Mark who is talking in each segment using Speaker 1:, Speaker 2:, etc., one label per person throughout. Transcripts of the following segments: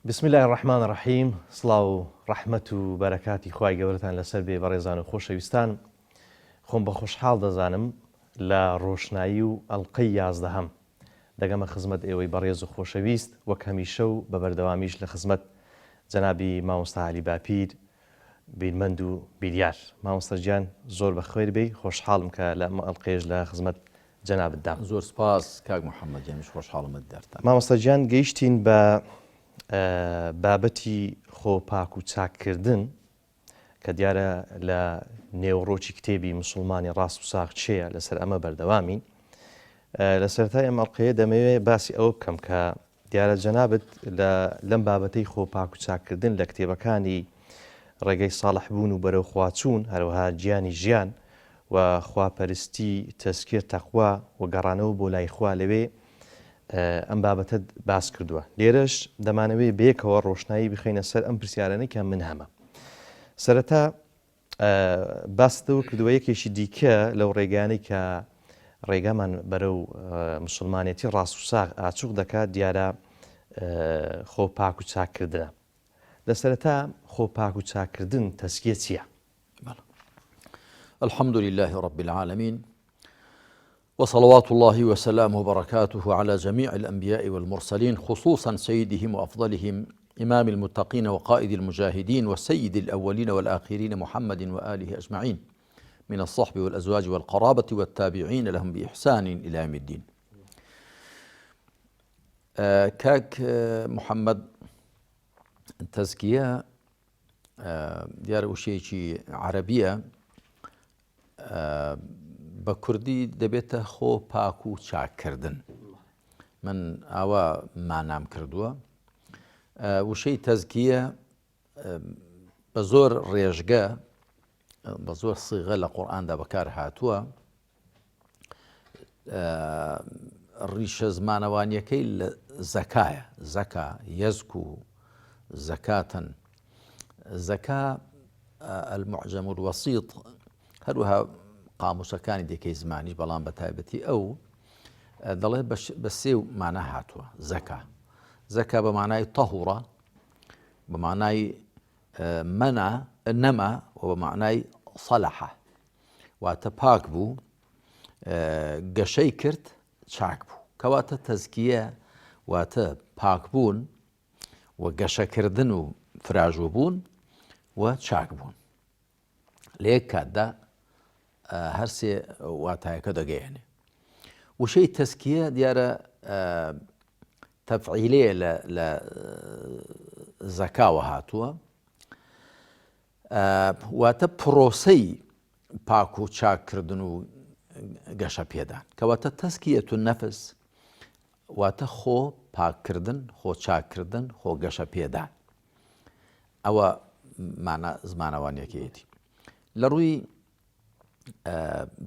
Speaker 1: بسم الله الرحمن الرحیم. سڵاو و ڕەحمەت و بەرەکاتی خوای گەورەتان لەسەر بێ بەڕێزان و خۆشەویستان. خۆم بە خۆشحاڵ دەزانم لە ڕۆشنایی و ئەڵقەی 11 دەگەمە خزمەت ئێوەی بەڕێز و خۆشەویست وەک هەمیشە و بە بەردەوامیش لە خزمەت جەنابی مامۆستا عەلی باپیر بیرمەند و بیریار. مامۆستا گیان زۆر بەخێر بێی، خۆشحاڵم کە لە ئەمە ئەڵقەیەش لە خزمەت جەنابتدا.
Speaker 2: زۆر سپاس کاک محەممەد جانیش خۆشحاڵمت دەرتان.
Speaker 1: مامۆستا گیان گەیشتین بە بابەتی خۆپاک و چاککردن کە دیارە لە نێوڕۆکی کتێبی مسلمانی ڕاست و ساغ چێە لەسەر ئەمە بەردەوامین. لە سەرەتای ئەم ئەڵقەیە دەمەوێت باسی ئەوە بکەم کە دیارە جەنابەت لەم بابەتەی خۆپاک و چاککردن لە کتێبەکانی ڕێگەی ساڵحبوون و بەرەو خواچوون، هەروەها گیانی ژیان و خواپەرستی تەزکیر تەقوا و گەڕانەوە بۆ لای خوا لەوێ ئەم بابەتە باس کردووە. لێرەش دەمانەوێت بەیەکەوە ڕۆشنایی بخەینە سەر ئەم پرسیارانەی کە من هەمە. سەرەتا باستەوە کردووە یەکێکی دیکە لەو ڕێگانەی کە ڕێگامان بەرەو مسلمانێتی ڕاست و ساغ ئاچوق دەکات دیارە خۆپاک و چاککردنە. لە سەرەتا خۆپاک و چاککردن تەسکیە چییە؟
Speaker 2: الحمد لله رب العالمين وصلوات الله وسلامه وبركاته على جميع الأنبياء والمرسلين، خصوصا سيدهم وأفضلهم إمام المتقين وقائد المجاهدين وسيد الأولين والآخرين محمد وآله أجمعين من الصحب والأزواج والقرابة والتابعين لهم بإحسان إلى يوم الدين. كاك محمد تزكية ديار وشيء عربية بە کوردی دەبێتە خۆ پاک و چاککردن. من ئاوا مانام کردووە. وشەی تەزکیە بە زۆر ڕێژگە بە زۆر سیغە لە قورئاندا بەکار هاتووە. ڕیشە زمانەوانیەکەی لە زەکایە، زەکا یەزک و زەکاتن، زەکا المعجم الوسیط، هەروەها قاموسەکانی دیکەی زمانیش، بەڵام بە تایبەتی ئەو دەڵێ بە سێ مانە هاتووە. زەکا زەکا بە مانای تەهوڕە، بە مانای مەنە نەما و بە مانای سەلەحە، واتە پاک بوو، گەشەی کرد، چاک بوو. کەواتە تەزکیە واتە پاکبوون و گەشەکردن و فراژوو بوون و چاک بوون. لە یەک کاتدا هەرسێ واتایەکە دەگەیەنێ. وشەی تەزکیە دیارە تەفعیلەیە لە زەکاوە هاتووە، واتە پرۆسەی پاک و چاککردن و گەشە پێدان. کەواتە تەزکیەتو نەفس واتە خۆ پاککردن، خۆ چاککردن، خۆ گەشە پێدان. ئەوە مانە زمانەوانیەکەیەتی. لە ڕووی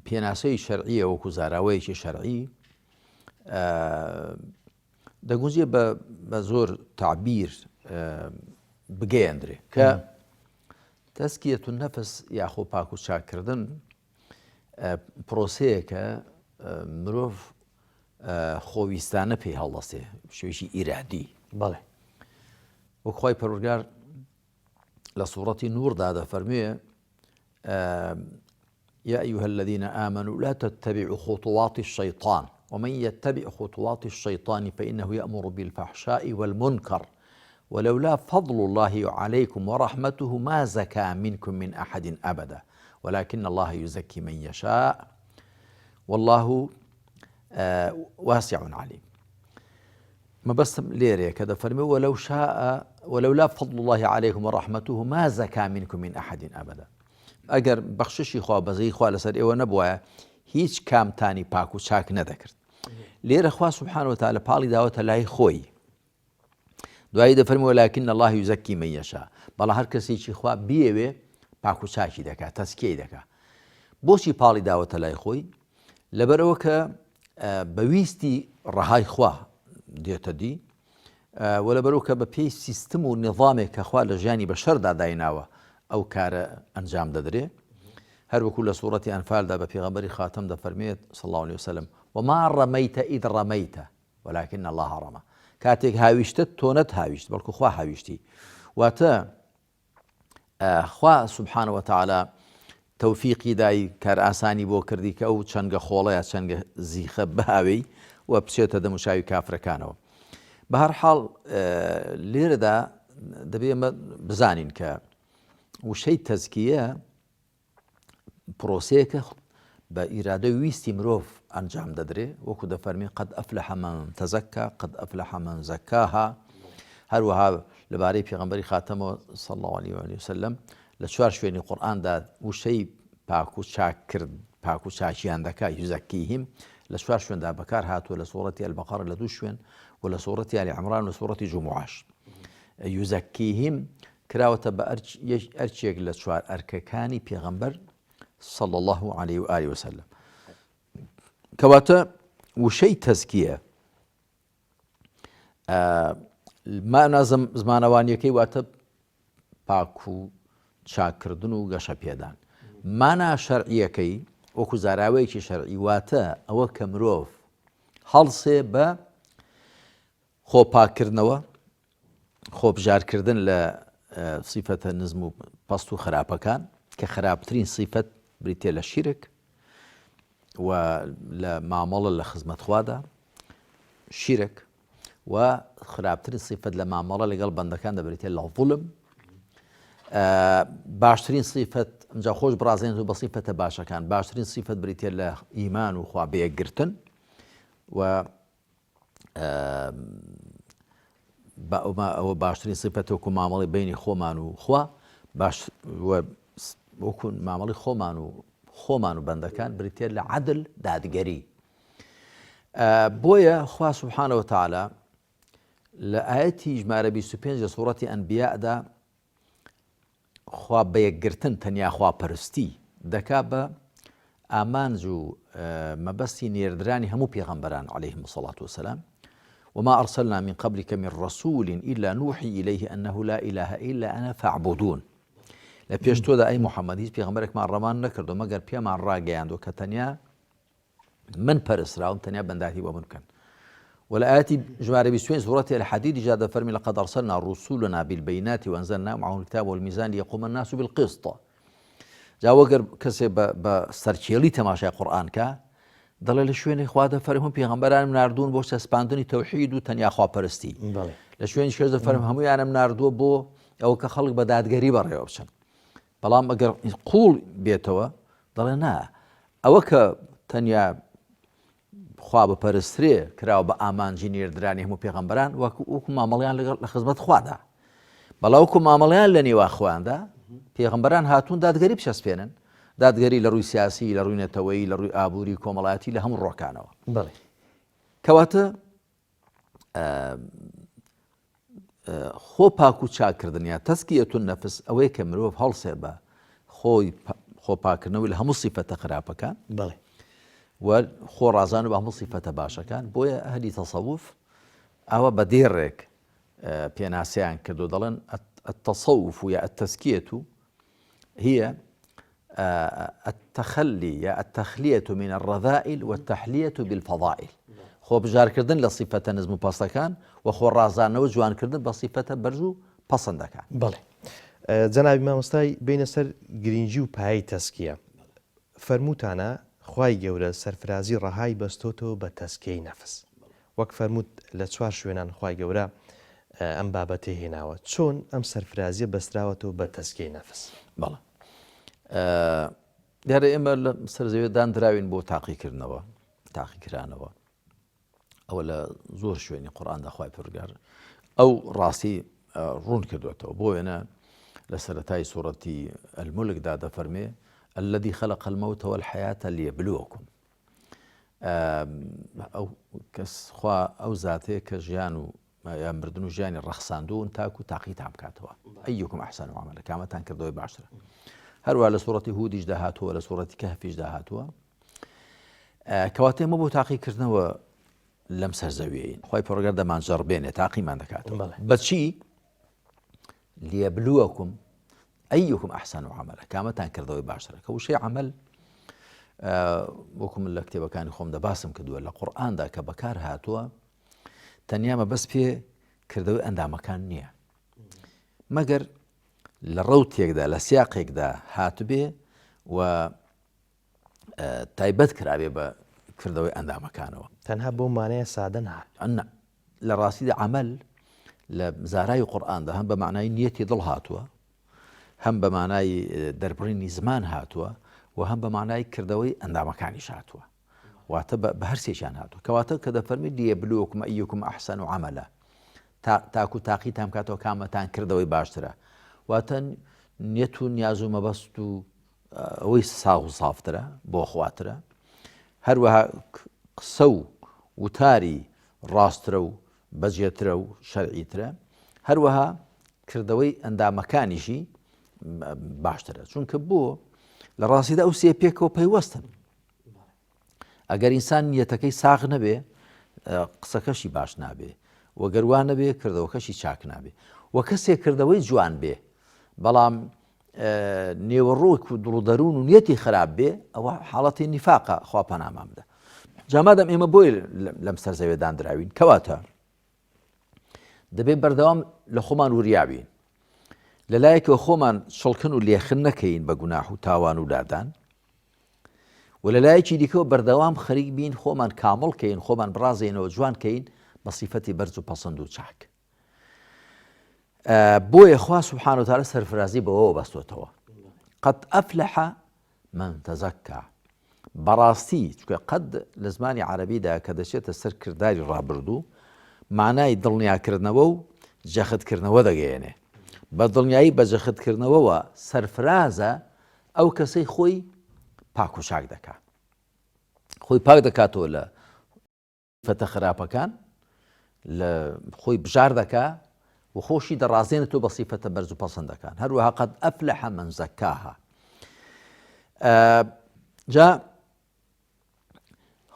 Speaker 2: پێناسەی شەرعیە وەکو زاراوەیەکی شەرعی دەگونجێ بە زۆر تعبیر بگەیەندرێ کە تەزکیەتو نەفس یاخۆ پاک و چاککردن پرۆسەیەکە مرۆڤ خۆویستانە پێی هەڵدەستێ، شێوەیەکی ئیرادی.
Speaker 1: بەڵێ
Speaker 2: وەک خوای پەروەردگار لە سوورەتی نووردا دەفەرموێ: يا أيها الذين آمنوا لا تتبعوا خطوات الشيطان ومن يتبع خطوات الشيطان فإنه يأمر بالفحشاء والمنكر ولولا فضل الله عليكم ورحمته ما زكى منكم من أحد أبدا ولكن الله يزكي من يشاء والله واسع عليم. ما بس ليري كذا فرمي ولولا فضل الله عليكم ورحمته ما زكى منكم من أحد أبدا. ئەگەر بەخششی خوا بەزەی خوا لەسەر ئێوە نەبووە هیچ کامتانی پاک و چاک نەدەکرد. لێرە خوا سوبحانه وتعالى پاڵی داوەتە لای خۆی، دوایی دەفەرمێ ولكن الله يزكي من يشاء. بەڵام هەر کەسێکی خوا بیەوێ پاک و چاکی دەکات، تەزکیەی دەکات. بۆچی پاڵی داوەتە لای خۆی؟ لەبەرەوە کە بەویستی ڕەهای خوا دێتە دی، و لەبەرەوە کە بە پێی سیستم و نظامێک کە خوا لە ژیانی بەشەردا دایناوە ئەو کارە ئەنجام دەدرێ. هەر وەکو لە سوورەتی ئەنفالدا بە پێغەمبەری خاتەم دەفەرمێت صلی الله عليه وسلم: وما رميت إذ رميت ولكن الله رمى. کاتێک هاویشتت تۆ نەت هاویشت بەڵکو خوا هاویشتی واتە خوا سبحانه وتعالى تەوفیقی دای کار ئاسانی بۆ کردی کە ئەو چەنگە خۆڵەیە چەنگە زیخە بهاوی و بچێتە دەموشاوی کافرەکانەوە بە هەر حاڵ لێرەدا دەبێ ئەمە بزانین کە وشەی تەزکیە پرۆسەیەکە بە ئیرادەی ویستی مرۆڤ ئەنجام دەدرێ وەکو دەفەرمی قەد ئەفلەح مەن تەزەکا قەد ئەفلەح مەن زەکاها هەروەها لەبارەی پێغەمبەری خاتەمەوە صلی الله عليه وسلم لە چوار شوێنی قورئاندا وشەی پاک و چاککرد پاک و چاکیان دەکات یوزەکیهم لە چوار شوێندا بەکار هاتووە لە سوورەتی ئەلبەقەرە لە دوو شوێن و لە سوورەتی ئالی عیمران و سوورەتی جوموعەش یوزەکیهم کراوەتە بە ئەرچێک لە چوار ئەرکەکانی پێغەمبەر صلى الله عليه وآله وسلم کەواتە وشەی تەزکیە مانا زمانەوانیەکەی واتە پاک و چاکردن و گەشە پێدان مانا شەرعیەکەی وەکو زاراوەیەکی شەرعی واتە ئەوە کە مرۆڤ هەڵسێ بە خۆپاکردنەوە خۆبژارکردن لە سیفەتە نزم و پەست و خراپەکان کە خراپترین سیفەت بریتێ لە شیرک و لە مامەڵە لە خزمەتخوادا شیرک و خراپترین سیفەت لە مامەڵە لەگەڵ بەندەکان دەبریتێ لە ظولم باشترین سیفەت ئەمجا خۆش بڕازێن و بە سیفەتە باشەکان باشترین سیفەت بریتێ لە ئیمان و خوا بەیەکگرتن و ئەوە باشترین سیفەت وەکو مامەڵی بینی خۆمان و خوا باش وەکو مامەڵی خۆمان و بەندەکان بریتێ لە عەدل دادگەری بۆیە خوا سبحانه وتعالى لە ئاەتی ژمارە 25 لە سوورەتی ئەنبیاءدا خوا بەیەکگرتن تەنیا خواپەرستی دەکا بە ئامانج و مەبەستی نێردرانی هەموو پێغەمبەران عەلەیهیم الصەلاة وەسەلام وما أرسلنا من قبلك من رسول إلا نوحي إليه أنه لا إله إلا أنا فاعبدون لە پێش تۆدا ئەی محەممەد هیچ پێغەمبەرێکمان ڕەمان نەکردو مەگەر پێمان ڕاگەیاندوە کە تەنیا من پەرستراوم تەنیا بەنداتی بۆ من بکەن ولا آياتي ژمارە 22 سوورەتی الحەدید جا دەفەرمی لقد أرسلنا رسولنا بالبينات وأنزلنا معهم الكتاب والميزان ليقوم الناس بالقسط جا وەگەر کەسێ بە سەرچێڵی تەماشای قورئان کە دەڵێ لە شوێنی خوا دەفەرمێ پێغەمبەرانم ناردوون بۆ سەسپاندنی تەوحید و تەنیا خواپەرستی لە شوێنی کەس دەفەرمێ هەموویانم ناردووە بۆ ئەوە کە خەڵک بە دادگەری بەڕێوە بچن بەڵام ئەگەر قوڵ بێتەوە دەڵێ نا ئەوە کە تەنیا خوا بەپەرسترێ کراوە بە ئامانجی نێردرانی هەموو پێغەمبەران وەکو مامەڵیان لە خزمەت خوادا بەڵام وەکو مامەڵیان لە نێوا خۆیاندا پێغەمبەران هاتوون دادگەری بچەسپێنن دادگەری لە ڕووی سیاسی لە ڕووی نەتەوەیی لە ڕووی ئابووری کۆمەڵایەتی لە هەموو ڕۆکانەوە کەواتە خۆ پاک و چاکردن یا تەزکیەتو نەفس ئەوەیە کە مرۆڤ هەڵسێ بە خۆی خۆپاکردنەوەی لە هەموو سیفەتە خراپەکان و خۆ ڕازان و بە هەموو سیفەتە باشەکان بۆیە ئەهلی تەسەووف ئەوە بە دێڕێک پێناسیان کردو دەڵێن التصوف یا التزكية هي التخلي یا التخلية من الرذائل والتحلية بالفضائل خۆ بژارکردن لە سیفەتە نزم و پەستەکان و خۆ ڕازانەوە جوانکردن بە سیفەتە بەرز و پەسەندەکان
Speaker 1: بەڵێ جەنابی مامۆستای بینە سەر گرنگی و پایەی تەزکیە فەرمووتانە خوای گەورە سەرفرازی ڕەهای بەستۆتەوە بە تەزکیەی نەفس وەک فەرمووت لە چوار شوێنان خوای گەورە ئەم بابەتەی هێناوە چۆن ئەم سەرفرازیە بەستراوەتەوە بە تەزکیەی نەفس
Speaker 2: بەڵێ دیارە ئێمە لە سەرزەوێدان دراوین بۆ تاقیکردنەوە تاقیکرانەوە ئەوە لە زۆر شوێنی قورئاندا خوای پەروەردگار ئەو ڕاستی ڕوون کردوێتەوە بۆ وێنە لە سەرەتای سوورەتی المولکدا دەفەرمێ الذي خلق الموت والحياة ليبلوكم ئەو کەس خوا ئەو زاتەیە کە ژیان و یا مردن و ژیانی ڕەخساندوون تاکو تاقیتان بکاتەوە ئەیکم ئەحسەن عەمەلا کامەتان کردەوەی باشترە هەروە لە سوورەتی هودیشدا هاتووە لە سوورەتی کەهفیشدا هاتووە کەواتە ئێمە بۆ تاقیکردنەوە لەم سەرزەویەین خوای پەروەردگار دەمانجەڕبێنێ تاقیمان دەکاتەوە بەچی لیەبلووەکم ئەیکم ئەحسەن عەمەلا کامەتان کردەوەی باشترە کە وشەی عەمەل وەکو من لە کتێبەکانی خۆم دەباسم کردووە لە قورئاندا کە بەکار هاتووە تەنیا مەبەست پێ کردەوەی ئەندامەکان نییە مەگەر لە ڕەوتێکدا لە سیاقێکدا هاتوبێ و تایبەت کرابێ بە کردەوەی ئەندامەکانەوە
Speaker 1: تەنها بۆ مانەیە سادە نهات
Speaker 2: لە ڕاستیدا عەمەل لە زارای قورئاندا هەم بە معنای نیەتی دڵ هاتووە هەم بە معنای دەربڕینی زمان هاتووە و هەم بە معنای کردەوەی ئەندامەکانیش هاتووە واتە بە هەر سێکیان هاتووە کەواتە کە دەفەرمی لیەبلووەکم ئەیوکم ئەحسەن عەمەلا تاکو تاقیتان کاتەوە کامەتان کردەوەی باشترە واتە نیەت و نیاز و مەبەست و ئەوەی ساغ و سافترە بۆ خواترە هەروەها قسە و وتاری ڕاسترە و بەجێترە و شەرعیترە هەروەها کردەوەی ئەندامەکانیشی باشترە چونکە بۆ لە ڕاستیدا ئەو سێ پێکەوە پەیوەستن ئەگەر ئینسان نیەتەکەی ساغ نەبێ قسەکەشی باش نابێ وەگەروان نەبێ کردەوەکەشی چاک نابێ وە کەسێک کردەوەی جوان بێ بەڵام نێوەڕۆک و دڵ و دەروون و نیەتی خراپ بێ ئەوە حاڵەتی نیفاقە خوا پەنامان بدە جامادەم ئێمە بۆی لەم سەر زەوێدان دراوین کەواتە دەبێت بەردەوام لە خۆمان وریابین لەلایەکەوە خۆمان شڵکن و لێخن نەکەین بە گوناح و تاوان و لادان و لەلایەکی دیکەوە بەردەوام خەریک بین خۆمان کامڵ کەین خۆمان بڕازێنەوە جوان کەین بە سیفەتی بەرز و پەسەند و چاک بۆیە خوا سوبحانە وتعالە سەرفرازی بەوەوە بەستوتەوە قەد ئەفلەح من تەزەکا بەڕاستی چونکە قەد لە زمانی عەرەبیدا کە دەچێتە سەر کردداری ڕابردوو معنای دڵنیاکردنەوە و جەختکردنەوە دەگەیەنێ بە دڵنیایی بە جەختکردنەوەوە سەرفرازە ئەو کەسەی خۆی پاک و چاک دەکات خۆی پاک دەکاتەوە لە فەتە خراپەکان لە خۆی بژار دەکات و خۆشی دەڕازێنێتەوە بە سیفەتە بەرز و پەسەندەکان هەروەها قەد ئەفلەح من زەکاها جا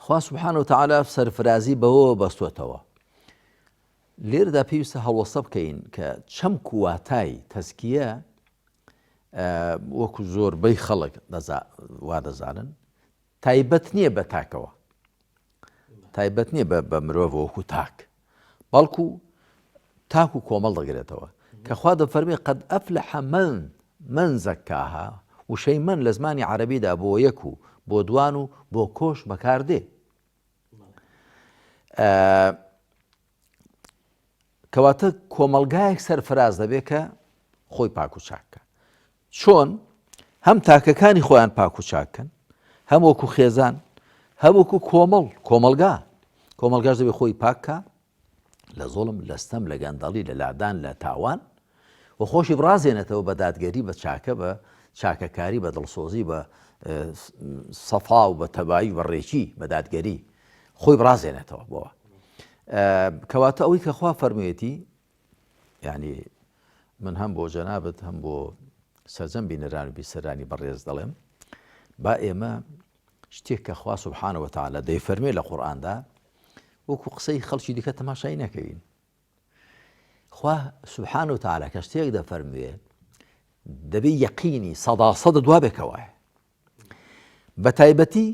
Speaker 2: خوا سوبحانە وتعالە سەرفرازی بەوەوە بەستوتەوە لێرەدا پێویستە هەڵوەسە بکەین کە چەمک و واتای تەزکیە وەکو زۆربەی خەڵک وا دەزانن تایبەت نییە بە تاکەوە تایبەت نییە بە مرۆڤ وەکو تاک بەڵکو تاک و کۆمەڵ دەگرێتەوە کە خوا دەفەرمێ قەد ئەفلەح من زەکاها وشەی من لە زمانی عەرەبیدا بۆ یەک و بۆ دوان و بۆ کۆش بەکاردێ کەواتە کۆمەلگایەک سەرفراز دەبێت کە خۆی پاک و چاکە چۆن هەم تاکەکانی خۆیان پاک و چاکن هەم وەکو خێزان هەم وەکو کۆمەلگاش دەبێت خۆی پاککە لە زۆڵم لە ستەم لە گەندەڵی لە لادان لە تاوان و خۆشی بڕازێنێتەوە بە دادگەری بە چاکە بە چاکەکاری بە دڵسۆزی بە سەفا و بە تەبایی بە ڕێکی بە دادگەری خۆی بڕازێنێتەوە بۆەوە کەواتە ئەوەی کە خوا فەرموویەتی یعنی من هەم بۆ جەنابەت هەم بۆ سەرجەم بینەران و بیسەرانی بەڕێز دەڵێم با ئێمە شتێک کە خوا سوبحانە وتعالە دەیفەرمێ لە قورئاندا وەکو قسەی خەڵکی دیکە تەماشای نەکەین خوا سوبحانە وتعالە کە شتێک دەفەرموێ دەبێ یەقینی سەداسەد دوابێکەوەیە بە تایبەتی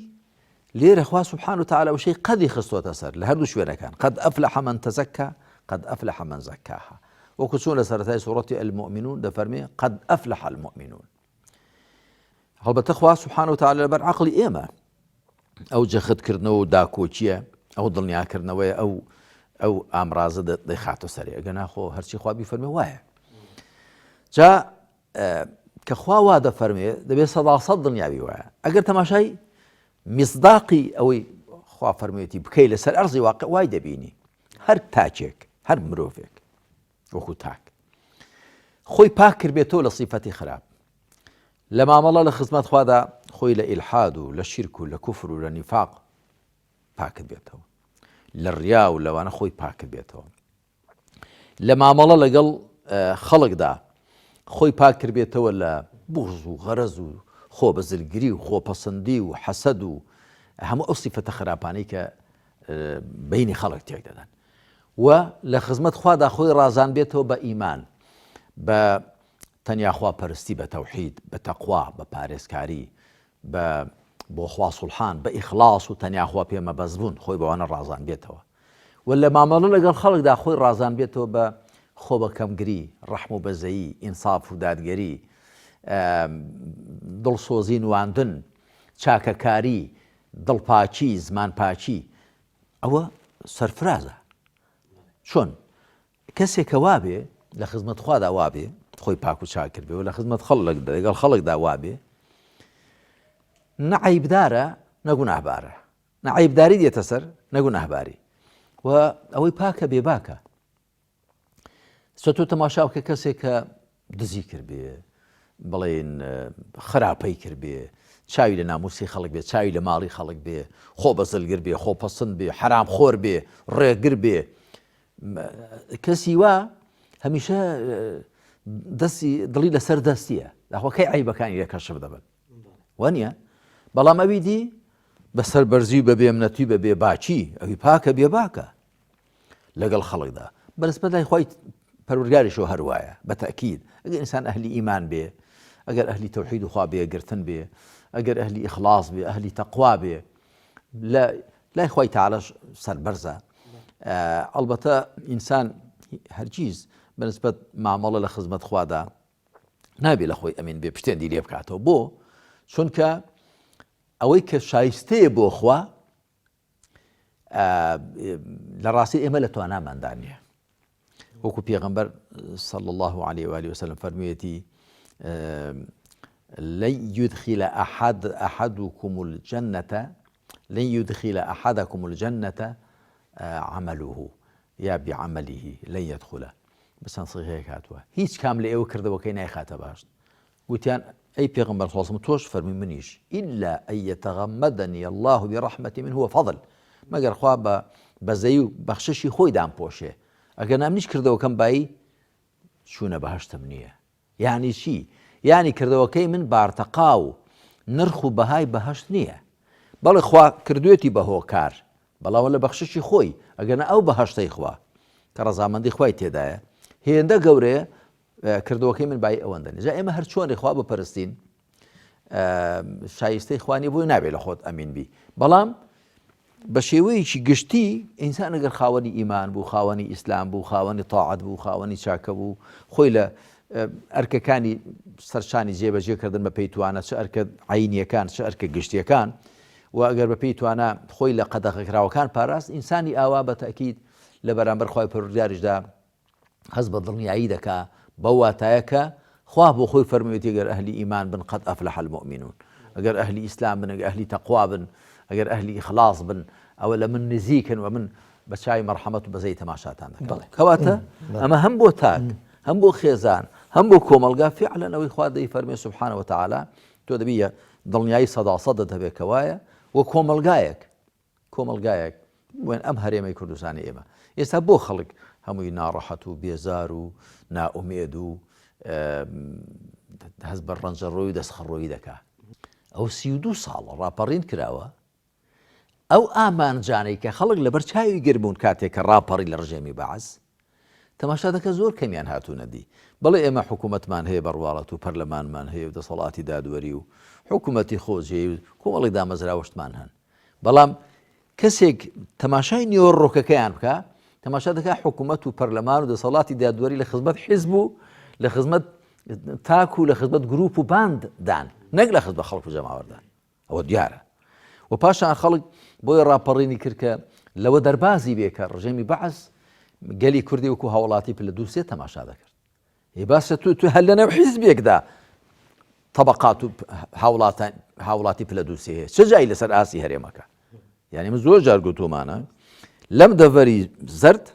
Speaker 2: لێرە خوا سوبحانە وتعالە وشەی قەدی خستوەتە سەر لە هەردوو شوێنەکان قەد ئەفلەح من تەزەکا قەد ئەفلەح من زەکاها وەکو چۆن لە سەرەتای سوڕەتی المؤمنون دەفەرمێ قەد ئەفلەح المؤمنون هەڵبەتە خوا سوبحانە وتعالە لەبەر عەقڵی ئێمە ئەو جەختکردنەوە و داکۆچیە ئەو دڵنیاکردنەوەیە ئەو ئامرازە دەیخاتە سەرێ ئەگەر ناخۆ هەرچی خوا بیفەرمێ وایە جا کە خوا وا دەفەرمێ دەبێت سەداسەد دڵنیاوی وایە ئەگەر تەماشای میصداقی ئەوەی خوا فەرموویەتی بکەی لەسەر ئەرزی واقع وای دەبینی هەر تاچێک هەر مرۆڤێک وەکو تاک خۆی پاک کردبێتەوە لە سیفەتی خراپ لە مامەڵە لە خزمەت خوادا خۆی لە ئیلحاد و لە شیرک و لە کوفر و لە نیفاق پاک کردبێتەوە لە ڕیا و لەوانە خۆی پاک کردبێتەوە لە مامەڵە لەگەڵ خەڵکدا خۆی پاک کردبێتەوە لە بغض و غەرەز و خۆ بەزلگری و خۆپەسەندی و حەسەد و هەموو ئەو سیفەتە خراپانەی کە بینی خەڵک تێک دەدەن و لە خزمەت خوادا خۆی ڕازان بێتەوە بە ئیمان بە تەنیا خوا پەرستی بە تەوحید بە تەقوا بە پارێزکاری بۆ خوا سوڵحان بە ئیخلاص و تەنیا خوا پێمە بەس بوون خۆی بەوانە ڕازان بێتەوە ولا مامەڵە لەگەڵ خەڵکدا خۆی ڕازان بێتەوە بە خۆ بەکەمگری، ڕەحم و بەزەیی، ئینساف و دادگەری، دڵسۆزی نواندن، چاکەکاری، دڵپاچی، زمانپاچی، ئەوە سەرفرازە. چۆن کەسێکە وابێ لە خزمەت خوادا وابێ خۆی پاک و چاکرد بێ و لە خزمەت لەگەڵ خەڵکدا وابێ نەعیبدارە نەگوناهبارە، نەعیبداری دێتە سەر نەگوناهباری و ئەوەی پاکە بێباکە. تۆ تەماشا بکە کەسێک کە دزی کرد بێ، بڵێن خراپەی کرد بێ، چاوی لە ناموسی خەڵک بێ، چاوی لە ماڵی خەڵک بێ، خۆ بەزلگر بێ، خۆ پەسند بێ، حرام خۆر بێ، ڕێگر بێ، کەسی وا هەمیشە دەستی دڵی لەسەر دەستیە، داخۆکەی عیبەکانی لێ کەشف دەبن وانە. بەڵام ئەوی دی بەسەر بەرزی و بە بێمنەتی بە بێباچی، ئەوی پاکە بێباکە لەگەڵ خەڵکدا بەنسبەت لای خۆی پەروەردگاریشەوە هەروایە بە تەئکید. ئەگەر ئینسان ئەهلی ئیمان بێ، ئەگەر ئەهلی تەوحید و خوا بێگرتن بێ، ئەگەر ئەهلی ئیخلاص بێ، ئەهلی تەقوا بێ، لای خۆی تەعالەش سەربەرزە. ئەڵبەتە ئینسان هەرگیز بەنسبەت مامەڵە لە خزمەت خوادا نابێ لە خۆی ئەمین بێ پشتێندی لێ بکاتەوە. بۆ چونکە ئەوەی کە شایستەیە بۆ خوا لە ڕاستی ئێمە لە تواناماندا نییە. وەکو پێغەمبەر صلی الله عليه وآله وسلم فەرموویەتی لن يدخل أحدكم الجنة عمله یا بعمله لن يدخله. بەسەن صیغەیەک هاتووە هیچ کام لە ئێوە کردەوەکەی نایخاتە باشت. گوتیان ئەی پێغەمبەر صلی الله عليه وسلم تۆش فەرمی منیش إلا أن يتغمدني الله برحمة منه وفضل، مەگەر خوا بە بەزەی و بەخششی خۆی دامپۆشێ، ئەگەر نامنیش کردەوەکەم بایی چوونە بەهەشتم نییە. یعنی چی؟ یعنی کردەوەکەی من بارتەقا و نرخ و بەهای بەهەشت نییە. بەڵێ خوا کردوێتی بە هۆکار، بەڵاوە لە بەخششی خۆی ئەگەنە ئەو بەهەشتەی خوا کە ڕەزامەندی خوای تێدایە هێندە گەورەیە، کردەوەکەی من بای ئەوەندە نیە. جا ئێمە هەر چۆنی خوا بپەرستین شایستەی خوانی بۆی نابێت لە خۆت ئەمین بی. بەڵام بە شێوەیەکی گشتی ئینسان ئەگەر خاوەنی ئیمان بوو، خاوەنی ئیسلام بوو، خاوەنی تاعەت بوو، خاوەنی چاکە بوو، خۆی لە ئەرکەکانی سەرشانی جێبەجێکردن بە پێی توانە، چ ئەرکە عینیەکان چ ئەرکە گشتیەکان، و ئەگەر بە پێی توانە خۆی لە قەدەغەکراوەکان پاراست، ئینسانی ئاوا بە تەئکید لە بەرامبەر خوای پەروەردگاریشدا هەست بە دڵنیایی دەکا بەو واتایەکە خوا بۆ خۆی فەرموویەتی ئەگەر ئەهلی ئیمان بن قەد ئەفلەح المؤمنون، ئەگەر ئەهلی ئیسلام بن، ئەگەر ئەهلی تەقوا بن، ئەگەر ئەهلی ئیخلاص بن، ئەوە لە من نزیکن و من بە چای مەرحەمەت و بەزەی تەماشاتان دەکەم. کەواتە ئەمە هەم بۆ تاک، هەم بۆ خێزان، هەم بۆ کۆمەلگا فعلا ئەوەی خوا دەی فەرمێ سبحانه وتعالى تۆ دەبیە دڵنیایی سەداسەدت هەبێت کەوایە و کۆمەلگایەک وێن ئەم هەرێمەی کوردستانی ئێمە ئێستا بۆ خەڵک هەمووی ناڕەحەت و بێزار و نائومێد و هەست بە ڕەنجەڕۆی و دەستخەڕۆیی دەکا. ئەو 32 ساڵە ڕاپەڕین کراوە ئەو ئامانجانەی کە خەڵک لەبەر چاوی گربوون کاتێک کە ڕاپەڕی لە ڕژێمی بەعەز تەماشا دەکە زۆر کەمیان هاتوونە دی. بەڵێ ئێمە حکوومەتمان هەیە بەڕواڵەت و پەرلەمانمان هەیە و دەسەڵاتی دادوەری و حکوومەتی خۆجێ و کۆمەڵی دامەزراوەشتمان هەن، بەڵام کەسێک تەماشای نیۆڕۆکەکەیان بکە تەماشا دەکا حکوومەت و پەرلەمان و دەسەڵاتی دادوەری لە خزمەت حیزب و لە خزمەت تاک و لە خزمەت گروپ و باند دان، نەک لە خزمەت خەڵک و جەماوەردان. ئەوە دیارە. و پاشان خەڵک بۆی ڕاپەڕینی کرد کە لەوە دەربازی بێکە ڕژێمی بەعەز گەلی کوردی وەکو هاوڵاتی پلە دووسێ تەماشا دەکرد. هی باسە تو هەر لەنێو حیزبێکدا طبقات و هاوڵاتی پلە دووسێ هەیە، چه جایی لەسەر ئاسی هەرێمەکە؟ یعنی من زۆر جار گوتومانە لەم دەڤەری زەرد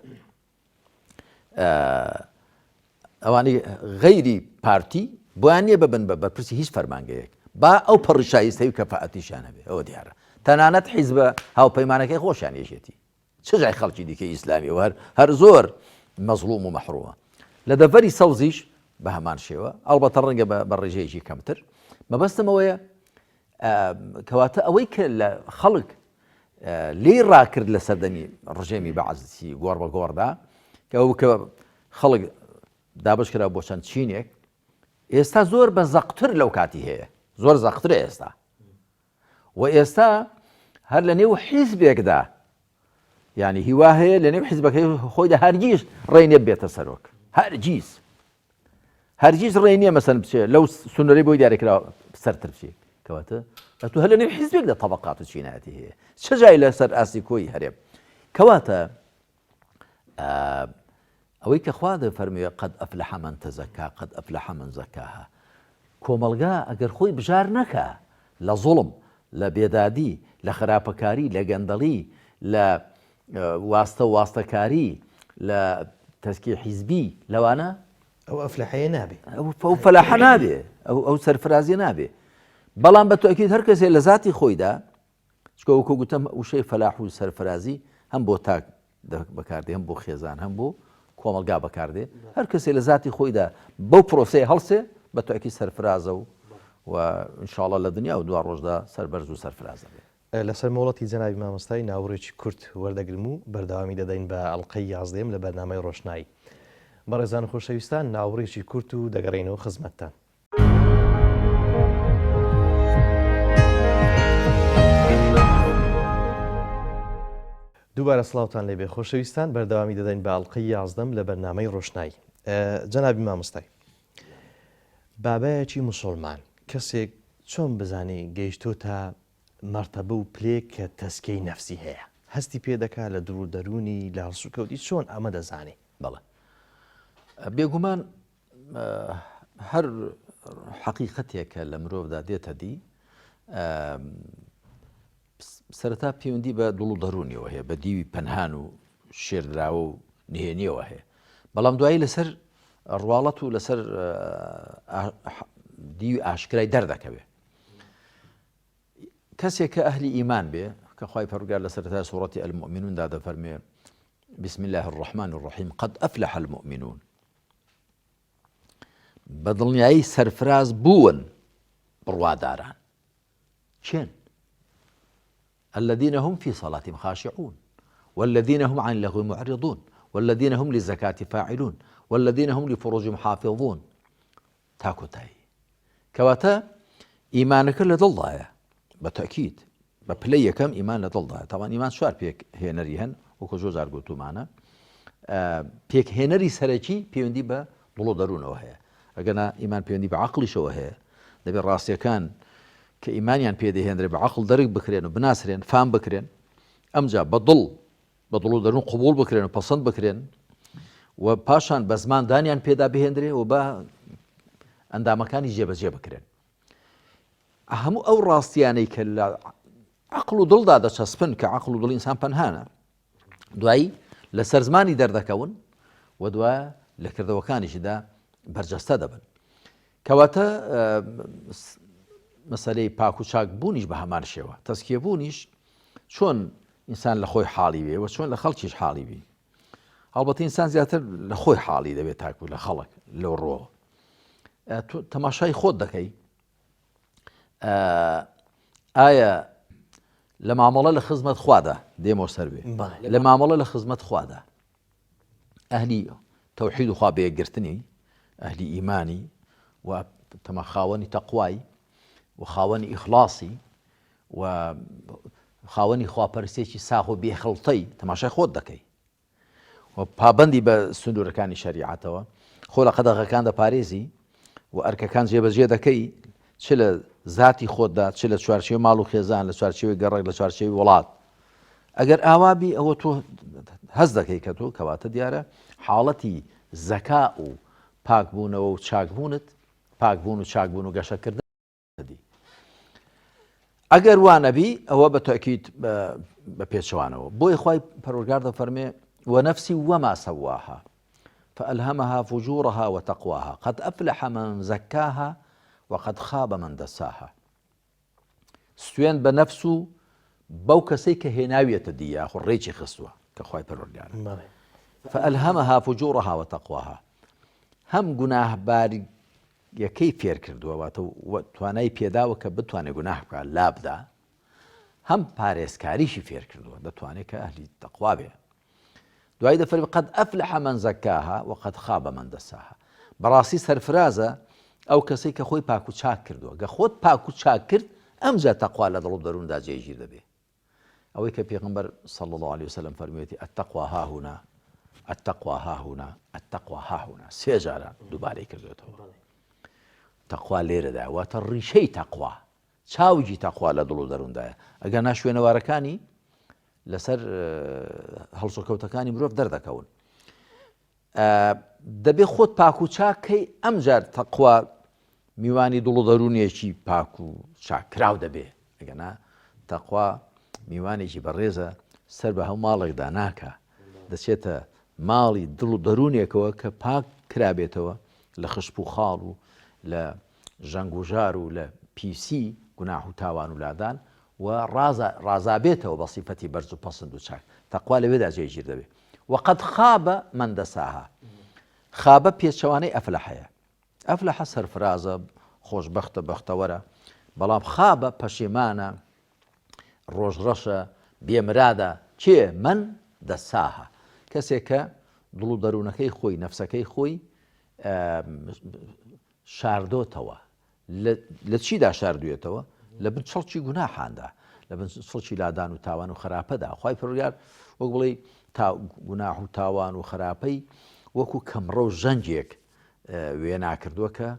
Speaker 2: ئەوانەی غەیری پارتی بۆیان نییە ببن بە بەرپرسی هیچ فەرمانگەیەک با ئەو پەڕی شایستەی و کەفاەتیشیان هەبێ. ئەوە دیارە. تەنانەت حیزبە هاوپەیمانەکەی خۆشیان یەشێتی، چه جای خەڵکی دیکەی ئیسلامی و هەر زۆر مەزلوم و مەحرومە. لە دەڤەری سەوزیش بە هەمان شێوە، ئەڵبەتە ڕەنگە بە ڕێژەیەکی کەمتر. مەبەستمەوەیە کەواتە ئەوەی کە لە خەڵک لێی ڕاکرد لە سەردەمی ڕژێمی بەعەزی گۆڕ بە گۆڕدا کە خەڵک دابش کرا بۆ چەند چینێک، ئێستا زۆر بە زەقتر لەو کاتی هەیە، زۆر زەقترە ئێستا. و ئێستا هەر لە نێو حیزبێکدا يعني هیوا هەیە لە نێو حیزبەکەی خۆیدا هەرگیز ڕێی نییە بێتە سەرۆک هەرگیز ڕێی نییە مەسەن بچێت لەو سنووری بۆی دیارێکراوە سەرتر بچێت کەواتە ئەتو هەر لە نێو حیزبێک لە طەبەقات و چینایەتی هەیە چه جای لەسەر ئاسی کۆی هەرێم کەواتە ئەوەی کە خوا دەفەرموویە قەد ئەفلەح مەن تەزەکا قەد ئەفلەح مەن زەکاها کۆمەلگا ئەگەر خۆی بژار نەکا لە زوڵم لە بێدادی لە خراپەکاری لە گەندەڵی لە واستەکاری لە تەسکی حیزبی لەوانە
Speaker 1: ئەو ئەفلەحەیە نابێ
Speaker 2: ئەو فەلاحە نابێ ئەو سەرفرازیە نابێ بەڵام بە تۆکید هەر کەسێ لە ذاتی خۆیدا چکە وەکو گوتم وشەی فەلاح و سەرفرازی هەم بۆ تاک بەکاردێ هەم بۆ خێزان هەم بۆ کۆمەلگا بەکاردێ هەر کەسێ لە ذاتی خۆیدا بەو پرۆسەیە هەڵسێ بە تۆکی سەرفرازە و ئینشاءڵڵا لە دنیا و دوا ڕۆژدا سەربەرز و سەرفرازە بێ
Speaker 1: لەسەر مۆڵەتی جەنابی مامۆستای ناوڕێکی کورت وەردەگرم و بەردەوامی دەدەین بە ئەڵلقەی 11 لە بەرنامەی ڕۆشنایی بەڕێزان و خۆشەویستان ناوڕێکی کورت و دەگەڕێنەوە خزمەتتان دووبارە سڵاوتان لێبێ خۆشەویستان بەردەوامی دەدەین بە ئەڵلقەی 11 لە بەرنامەی ڕۆشنایی جەنابی مامۆستای بابایەکی موسڵمان کەسێک چۆن بزانێ گەیشتۆ تا مەرتەبە و پلێک کە تەسکەی نەفسی هەیە هەستی پێ دەکات لە دروو دەرونی لە هەڵسوکەوتی چۆن ئەمە دەزانێ
Speaker 2: بەڵێ بێگومان هەر حەقیقەتێکە لە مرۆڤدا دێتە دی سەرەتا پەیوەندی بە دڵ و دەرونیەوە هەیە بە دیوی پەنهان و شێردراوە و نهێنیەوە هەیە بەڵام دوایی لەسەر ڕواڵەت و لەسەر دیوی ئاشکرای دەردەکەوێ کەسێک کە ئەهلی ئیمان بێ کە خوای پەروەردگار لە سەرەتای سوورەتی المؤمنوندا دەفەرمێ بسم الله الرحمن الرحيم قد أفلح المؤمنون بەدڵنیایی سەرفراز بوون بڕواداران چێن الذين هم في صلاتهم خاشعون والذين هم عن اللغو معرضون والذين هم للزكاة فاعلون والذين هم لفروجهم حافظون تاكوتاي كواتا إيمانك لدڵدایە بتأكيد بپلەی یەکەم ئیمان لەدڵدایە طبعا ئیمان چوار پێک هێنەری هەن وەکو زۆر جار گوتومانە پێک هێنەری سەرەکی پەیوەندی بە دڵ و دەروونەوە هەیە ئەگەنا ئیمان پەیوەندی بە عەقڵیشەوە هەیە دەبێت ڕاستیەکان کە ئیمانیان پێدەهێنرێ بە عەقڵ دەرک بکرێن و بناسرێن فام بکرێن ئەمجا بە دڵ و دەروون قبول بکرێن و پەسەند بکرێن و پاشان بە زمان دانیان پێدا بهێنرێ و بە ئەندامەکانی جێبەجێ بکرێن هەموو ئەو ڕاستیانەی کە لە عەقڵ و دڵدا دەچەسپن کە عەقڵ و دڵی ئینسان پەنهانە دوایی لەسەر زمانی دەردەکەون و دوایە لە کردەوەکانیشدا بەرجەستە دەبن کەواتە مەسەلەی پاک و چاک بوونیش بە هەمان شێوە تەزکیە بوونیش چۆن ئینسان لە خۆی حاڵی وێ و چۆن لە خەڵکیش حاڵی بی هەڵبەتە ئینسان زیاتر لە خۆی حاڵی دەبێت تاکو لە خەڵک لەو ڕۆ تەماشای خۆت دەکەی ئایا لە مامەڵە لە خزمەت خوادا دێمەوە سەر بێ لە مامەڵە لە خزمەت خوادا ئەهلی تەوحید و خوا بەیەکگرتنی ئەهلی ئیمانی و خاوەنی تەقوای و خاوەنی ئیخلاسی و خاوەنی خواپەرستێکی ساغ و بێخەڵتەی تەماشای خۆت دەکەی و پابەندی بە سنوورەکانی شەریعەتەوە خۆ لە قەدەغەکان دەپارێزی و ئەرکەکان جێبەجێ دەکەی چ لە ذاتی خۆتدا چ لە چوارچێوەی ماڵ و خێزان لە چوارچێوەی گەڕێک لە چوارچێوەی وڵات ئەگەر ئاوابی ئەوە تۆ هەست دەکەی کە تۆ کەواتە دیارە حاڵەتی زەکا و پاکبوونەوە و چاکبوونت پاکبوون و چاکبوون و گەشەکردن ئەگەر وانەبی ئەوە بە تەکید بە پێچەوانەوە بۆی خوای پەروەردگار دەفەرمێ ونفس وما سواها فألهمها فجورها وتقواها قد أفلح من زكاها وقد خاب من دساها سوێن بە نەفس و بەو کەسەی کە هێناویەتە دیە خۆ ڕێکی خستووە کە خوای پەروەردگار فألهمها فجورها وتقواها هەم گوناهباریەکەی فێر کردووە واتە توانای پێداوە کە بتوانێت گوناه بکات لابدا هەم پارێزکاریشی فێر کردووە دەتوانێت کە ئەهلی تەقوا بێ دوای دەفەرمێ قد أفلح من زكاها وقد خاب من دساها بەڕاستی سەرفرازە ئەو کەسەی کە خۆی پاک و چاک کردووە گە خۆت پاک و چاک کرد ئەمجا تەقوا لە دڵ و دەرووندا جێگیر دەبێ ئەوەی کە پێغەمبەر صلی الله عليه وسلم فەرموویەتی التقوى ها هنا التقوى ها هنا التقوى ها هنا سێ جارە دووبارەی کردوێتەوە. تەقوا لێرەدا واتە ڕیشەی تەقوا، چاوجی تەقوا لە دڵ و دەرووندایە. ئەگەر نا شوێنەوارەکانی لەسەر هەڵسوکەوتەکانی مرۆڤ دەردەکەون. دەبێ خۆت پاک و چاکەی ئەمجار تەقوا میوانی دڵ و دەروونیەکی پاک و چاکراو دەبێ. ئەگەنا تەقوا میوانێکی بەڕێزە سەر بە هەموو ماڵێکدا ناکە، دەچێتە ماڵی دڵ و دەروونێکەوە کە پاک کرابێتەوە لە خشپ و خاڵ و لە ژەنگ و ژار و لە پیسی گوناح و تاوان و لادان و ڕازابێتەوە بە سیفەتی بەرز و پەسند و چاک. تەقوا لەوێدا جێگیر دەبێت. وقد خاب من دساها. خابە پێچەوانەی ئەفلەحەیە. ئەفلەحە سەرفرازە، خۆشبەختە، بەختەوەرە، بەڵام خابە پەشیمانە، ڕۆژڕەشە، بێمرادە. چێ؟ من دەساها، کەسێک کە دڵ و دەروونەکەی خۆی، نەفسەکەی خۆی شاردۆتەوە. لە چیدا شاردوێتەوە؟ لە بن چڵکی گوناحاندا، لە بن چڵکی لادان و تاوان و خراپەدا. خوای پەروەردگار وەک بڵێ گوناح و تاوان و خراپەی وەکو کەمڕە و ژەنجێک وێنا کردووە کە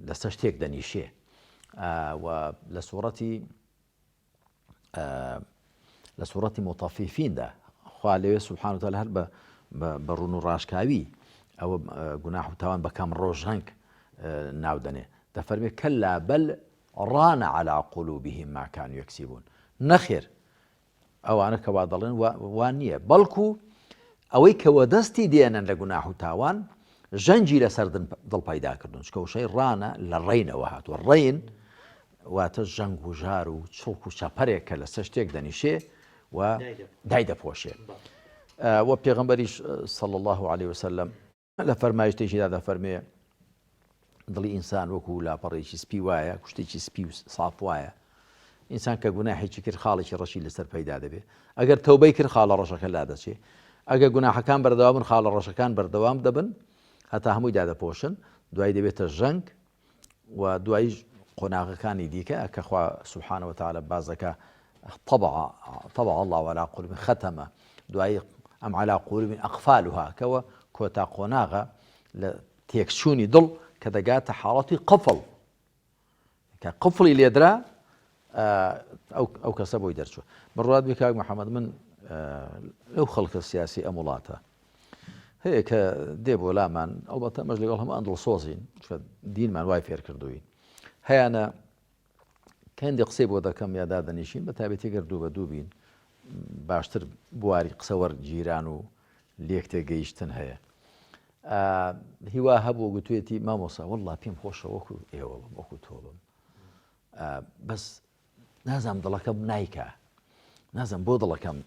Speaker 2: لەسەر شتێک دەنیشێ. و لە سوورەتی مۆتەفیفیندا خوا لەوێ سوبحانه وتعالى هەر بە ڕوون و ڕاشکاوی ئەوە گوناح و تاوان بە کەمڕە و ژەنگ ناودەنێ. دەفەرمێ کەلا بەل ڕان على قلوبهم ما كانوا يكسبون. نەخێر ئەوانە کە وا دەڵێن وان نییە، بەڵکو ئەوەی کەوە دەستی دێنن لە گوناح و تاوان ژەنجی لەسەر دڵ پەیدا کردوون. چکە وشەی ڕانە لە ڕێینەوە هاتووە. ڕێین واتە ژەنگ و ژار و چڵک و چەپەرێک کە لەسەر شتێک دەنیشێ و دای دەپۆشێ. وە پێغەمبەریش صلی الله عليه وسلم لە فەرمایشتێکیدا دەفەرمێ دڵی ئینسان وەکو لاپەڕێکی سپی وایە، کوشتێکی سپی و ساف وایە. ئینسان کە گوناحێکی کرد خاڵێکی ڕەشی لەسەر پەیدا دەبێت. ئەگەر تەوبەی کرد خاڵە ڕەشەکە لا دەچێت. ئەگەر گوناحەکان بەردەوام بن خاڵە ڕەشەکان بەردەوام دەبن هەتا هەمووی دادەپۆشن. دوای دەبێتە ژەنگ و دوای قۆناغەکانی دیکە کە خوا سبحانه وتعالى بازەکە طبع الله على قلوبهم ختمە. دوای ئەم على قلوبهم أقفالها کەوە کۆتا قۆناغە لە تێکچوونی دڵ کە دەگاتە حاڵەتی قفڵ. کە قفڵی لێدرا ئەو کەسە بۆی دەرچووە. بڕوات بێ کاک محەممەد، من لەو خەڵکە سیاسی ئەم وڵاتە هەیە کە دێ بۆ لامان، ئەڵبەتە ئەمەش لەگەڵ هەموو ئەندڵ سۆزین، دینمان وای فێر کردووین. هەیانە کەندی قسەی بۆ دەکەم یادا دەنیشین، بە تایبەتی گەر دوو بە دوو بین باشتر بواری قسەوەر جیران و لێک تێگەیشتن هەیە. هیوا هەبوو گوتوێتی مامۆسا وەڵڵا پێم خۆشە وەکو ئێوە بم، وەکو تۆ بم، بەس نازانم دڵەکەم نایکە، نازانم بۆ دڵەکەم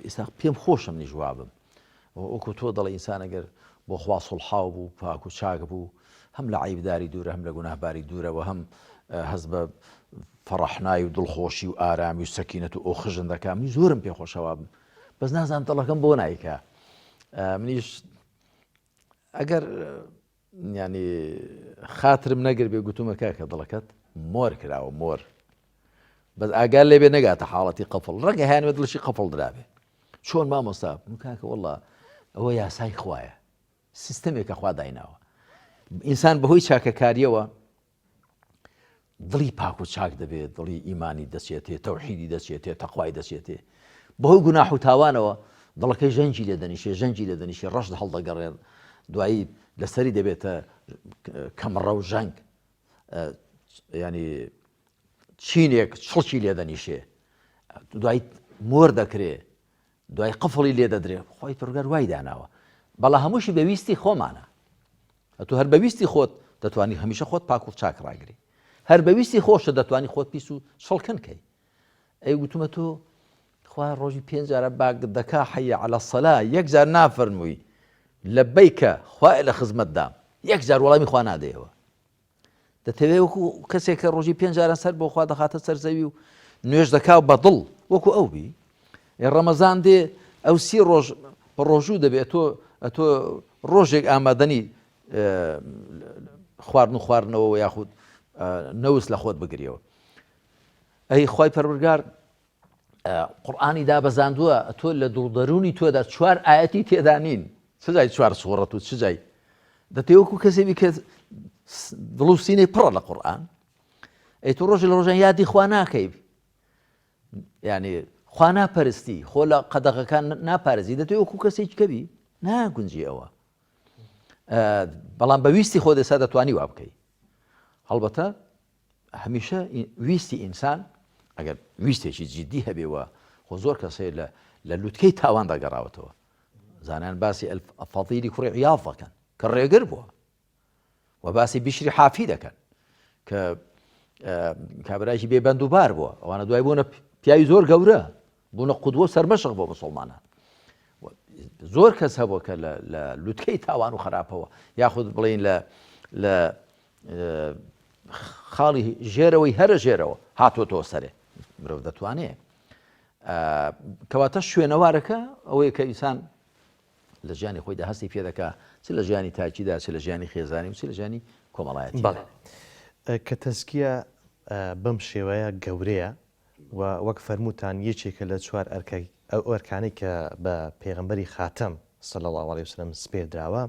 Speaker 2: ئێستا پێم خۆشم نی جوابم. وەکو تۆ دڵی ئینسان ئەگەر بۆ خوا سوڵحاو بوو، پاک و چاک بوو، هەم لە عیبداری دوورە، هەم لە گوناهباری دوورەوە، هەم هەست بە فەڕەحنایی و دڵخۆشی و ئارامی و سەکینەت و ئۆخژن دەکا. منی زۆرم پێ خۆشەوا بم، بەس نازانم دڵەکەم بۆ نایکە. منیش ئەگەر ینی خاترم نەگر بێ گوتومە کاکە دڵەکەت مۆر کراوە مۆر، بەس ئاگار لێ بێ نەگاتە حاڵەتی قەفڵ. ڕەنگە هیانوێت دڵشی قەفڵ درابێ. چۆن مامۆستا؟ کاکە وەڵڵا ئەوە یاسای خوایە، سیستەمێکە خوا دایناوە. ئینسان بەهۆی چاکەکاریەوە دڵی پاک و چاک دەبێت، دڵی ئیمانی دەچێتێ، تەوحیدی دەچێتێ، تەقوای دەچێتێ. بەهۆی گوناح و تاوانەوە دڵەکەی ژەنجی لێ دەنیشێ، ژەنجی لێ دەنیشێ، ڕەش هەڵدەگەڕێت، دوایی لەسەری دەبێتە کەمڕە و ژەنگ، ینی چینێک چڵکی لێ دەنیشێ، دوای مۆر دەکرێ، دوای قفڵی لێ دەدرێ. خۆی پەروەردگار وای داناوە. بەڵا هەمووشی بەویستی خۆمانە. ئەتو هەر بەویستی خۆت دەتوانی هەمیشە خۆت پاک و چاک ڕاگری، هەر بەویستی خۆشە دەتوانی خۆت پیس و شڵکن کەی. ئەی گوتومە تۆ خوا ڕۆژی 5 جارە باگ دەکا حەیە عەلە السەلا، یەک جار نافەرمووی لەبەیکە خوای لە خزمەتدام، یەک جار وەڵامی خوا نادەیەوە. دەتەوێت وەکو کەسێک کە ڕۆژی 5 جارە سەر بۆ خوا دەخاتە سەر زەوی و نوێژ دەکا بەدڵ وەکو ئەو بی. ڕەمەزان دێ ئەو 30 ڕۆژ ڕۆژوو دەبێت ئەتۆ ڕۆژێک ئامادەنی خواردن و خواردنەوە یاخود نەوس لە خۆت بگریەوە. ئەی خی پەروەردگار قورئانی دابەزاندووە تۆ لە دڵدەرونی تۆدا 4 ئاەتی تێدا نین چجای 4 سوورەت و چجای دەتێ وەکو کەسێبی کە دڵ و سینەی پڕە لە قورئان ئەی تۆ ڕۆژی لە ڕۆژان یادی خوا ناکەی یعنی خوا ناپەرستی خۆ لە قەدەغەکان ناپارێزی دەتێ وەکو کەسێک کەبی ناگونجی ئەوە بەڵام بەویستی خۆ دەسا دەتوانی وا بکەی هەڵبەتە هەمیشە ویستی ئینسان ئەگەر ویستێکی جددی هەبێەوە خۆ زۆر کەسەیە لە لووتکەی تاوان دەگەڕاوەتەوە زانیان باسی فەضیلی کوڕی عیاض دەکەن کە ڕێگر بووە و باسی بیشری حافی دەکەن کە کابرایکی بێبەند و بار بووە ئەوانە دوای بوونە پیاوی زۆر گەورە بوونە قودوە سەرمەشق بۆ موسڵمانان زۆر کەس هەبووە کە لە لووتکەی تاوان و خراپەوە یاخود بڵێن لە خاڵی ژێرەوەی هەرە ژێرەوە هاتوۆتەوە سەرێ مرۆڤ دەتوانێت کەواتە شوێنەوارەکە ئەوەیە کە ئینسان لە ژیانی خۆیدا هەستی پێ دەکا چ لە ژیانی تاکیدا چ لە ژیانی خێزانی و چ لە ژیانی کۆمەڵایەتی
Speaker 1: کە تەزکیە بەم شێوەیە گەورەیە و وەک فەرمووتان یەکێکە لە 4 ئەو ئەرکانەی کە بە پێغەمبەری خاتەم صلی الله عليه وسلم سپێر دراوە